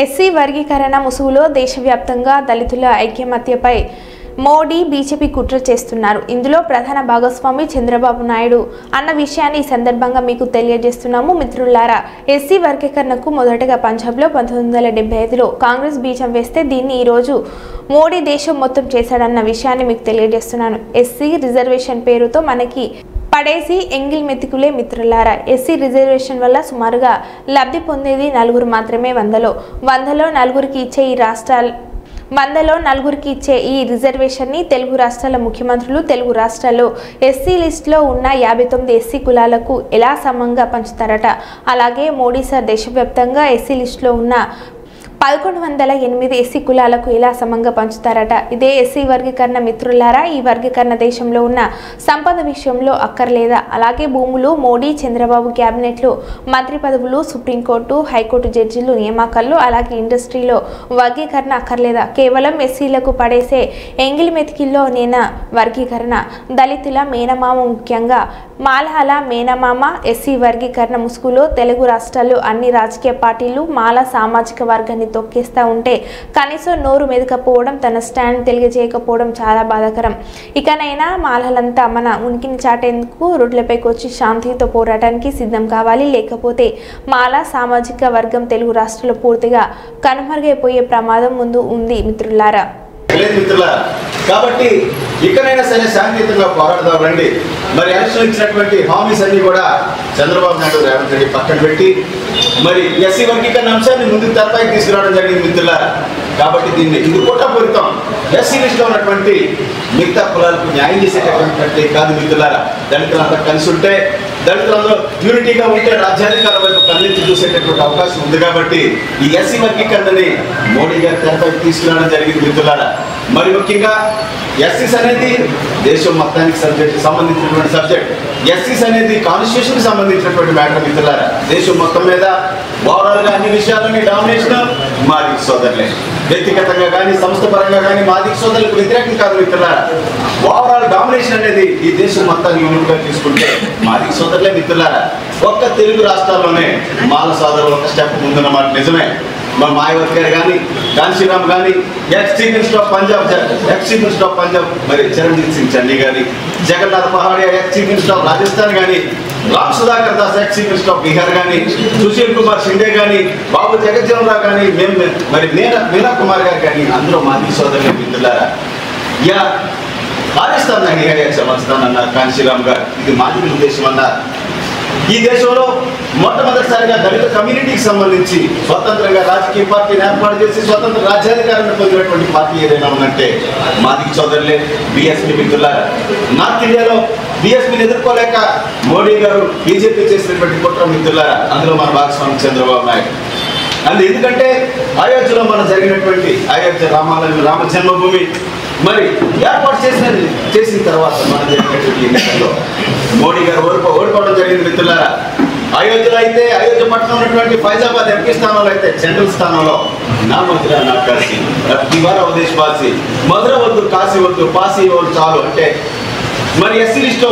SC వర్గీకరణ ముసుగులో దేశవ్యాప్తంగా దళితుల ఐక్యమత్యపై మోడీ బీజేపీ కుట్ర చేస్తున్నారు. ఇందులో ప్రధాన భాగస్వామి చంద్రబాబు నాయుడు అన్న విషయాన్ని ఈ సందర్భంగా మీకు తెలియజేస్తున్నాము. మిత్రులారా, ఎస్సీ వర్గీకరణకు మొదటగా పంజాబ్లో 1975లో కాంగ్రెస్ బీజం వేస్తే దీన్ని ఈరోజు మోడీ దేశం మొత్తం చేశాడన్న విషయాన్ని మీకు తెలియజేస్తున్నాను. ఎస్సీ రిజర్వేషన్ పేరుతో మనకి పడేసి ఎంగిల్ మెతుకులే మిత్రులారా. ఎస్సీ రిజర్వేషన్ వల్ల సుమారుగా లబ్ధి పొందేది నలుగురు మాత్రమే. వందలో నలుగురికి ఇచ్చే ఈ రిజర్వేషన్ని తెలుగు రాష్ట్రాల ముఖ్యమంత్రులు తెలుగు రాష్ట్రాల్లో ఎస్సీ లిస్టులో ఉన్న 59 ఎస్సీ కులాలకు ఎలా సమంగా పంచుతారట. అలాగే మోడీ సార్ దేశవ్యాప్తంగా ఎస్సీ లిస్టులో ఉన్న 1108 ఎస్సీ కులాలకు ఎలా సమంగా పంచుతారట. ఇదే ఎస్సీ వర్గీకరణ మిత్రులారా. ఈ వర్గీకరణ దేశంలో ఉన్న సంపద విషయంలో అక్కర్లేదా? అలాగే భూములు, మోడీ చంద్రబాబు క్యాబినెట్లు, మంత్రి పదవులు, సుప్రీంకోర్టు హైకోర్టు జడ్జిలు నియామకాలు, అలాగే ఇండస్ట్రీలో వర్గీకరణ అక్కర్లేదా? కేవలం ఎస్సీలకు పడేసే ఎంగిలి మెతికిల్లో నేన వర్గీకరణ. దళితుల మేనమామ, ముఖ్యంగా మాలల మేనమామ ఎస్సీ వర్గీకరణ ముసుగులో తెలుగు రాష్ట్రాల్లో అన్ని రాజకీయ పార్టీలు మాల సామాజిక వర్గాన్ని తొక్కేస్తా ఉంటే కనీసం నోరు మెదకపోవడం, తన స్టాండ్ తెలియజేయకపోవడం చాలా బాధాకరం. ఇకనైనా మాలలంతా మన ఉనికిని చాటేందుకు రోడ్లపైకి వచ్చి శాంతితో పోరాటానికి సిద్ధం కావాలి. లేకపోతే మాల సామాజిక వర్గం తెలుగు రాష్ట్రాల్లో పూర్తిగా కనుమరుగైపోయే ప్రమాదం ముందు ఉంది మిత్రులారా. కాబట్టి ఇకనైనా సరే శాంతియుతంగా పోరాడదాం రండి. మరి ఎలక్షన్ ఇచ్చినటువంటి హామీస్ అన్ని కూడా చంద్రబాబు నాయుడు రేవంత్ రెడ్డి పక్కన పెట్టి మరి ఎస్సీ వర్గీకరణ అంశాన్ని ముందుకు తెరపైకి తీసుకురావడం జరిగింది మిత్రులారా. కాబట్టి ఇది కుట్రపూరితం. ఎస్సీ లిస్టులో ఉన్నటువంటి మిగతా కులాలకు న్యాయం చేసేటటువంటి కాదు మిత్రులారా. దళితులంతా కలిసి ఉంటే, దళితులందరూ యూనిటీగా ఉంటే రాజ్యాధికారం వైపు కన్నెత్తి చూసేటటువంటి అవకాశం ఉంది. కాబట్టి ఈ ఎస్సీ వర్గీకరణని మోడీ గారి తెరపైకి తీసుకురావడం జరిగింది మిత్రులారా. మరి ముఖ్యంగా ఎస్సీస్ అనేది దేశం మొత్తానికి సంబంధించినటువంటి సబ్జెక్ట్. ఎస్సీస్ అనేది కాన్స్టిట్యూషన్ సంబంధించినటువంటి మ్యాటర్ మిత్రులారా. దేశం మొత్తం మీద ఓవరాల్ గా అన్ని విషయాలని డామినేషన్ మాదిక సోదరులే. వ్యక్తిగతంగా కానీ సంస్థ పరంగా కానీ మాదిక సోదరులకు వ్యతిరేకం కాదు మిత్రులారా. ఓవరాల్ డామినేషన్ అనేది ఈ దేశం మొత్తాన్ని యూనిట్ గా తీసుకుంటే మాదిక సోదరులే మిత్రులారా. ఒక్క తెలుగు రాష్ట్రాల్లోనే మాల సోదరులు ఒక స్టెప్ ముందున్నమాట నిజమే. మా మాయావతి గారు కానీ, కాంశీరామ్ కానీ, ex chief minister of Punjab మరి చరణ్జీత్ సింగ్ చన్నీ కానీ, Jagannath Pahadia ex chief minister of Rajasthan కానీ, Ram Sudhakar Das ex chief minister of Bihar కానీ, సుశీల్ కుమార్ షిండే కానీ, బాబు జగజ్జీవన్ రావు కానీ, మరి మీనా కుమార్ గారు కానీ అందరూ మాది సోదరులు మిత్రులారా. యా పాకిస్తాన్ సమర్థాన్ అన్నారు కాంశీరామ్ గారు. ఇది మాది ఉద్దేశం అన్నారు. ఈ దేశంలో మొట్టమొదటిసారిగా దళిత కమ్యూనిటీకి సంబంధించి స్వతంత్రంగా రాజకీయ పార్టీని ఏర్పాటు చేసి స్వతంత్ర రాజ్యాధికారాన్ని పొందినటువంటి పార్టీ ఏదైనా ఉందంటే మాదిక సోదరులే, బీఎస్పీ మిత్రులారా. నార్త్ ఇండియాలో బీఎస్పీని ఎదుర్కోలేక మోడీ గారు బీజేపీ చేసినటువంటి కుట్ర మిత్రులారా. అందులో మన భాగస్వామి చంద్రబాబు నాయుడు. ఎందుకంటే అయోధ్యలో మనం జరిగినటువంటి అయోధ్య రామ జన్మభూమి మరి ఏర్పాటు చేసిన తర్వాత మనం జరిగినటువంటి ఎన్నికల్లో మోడీ గారు ఓడిపోవడం జరిగింది మిత్రులారా. అయోధ్యలో అయితే అయోధ్య పట్టణం ఉన్నటువంటి ఫైజాబాద్ ఎంపీ స్థానంలో అయితే జనరల్ స్థానంలో నా మధుర నా కాశీ దివారా ఉదేశ్ పాసి మధుర వద్దు కాశీ వద్దు పాసి చాలు అంటే మరి ఎస్సీ లిస్టు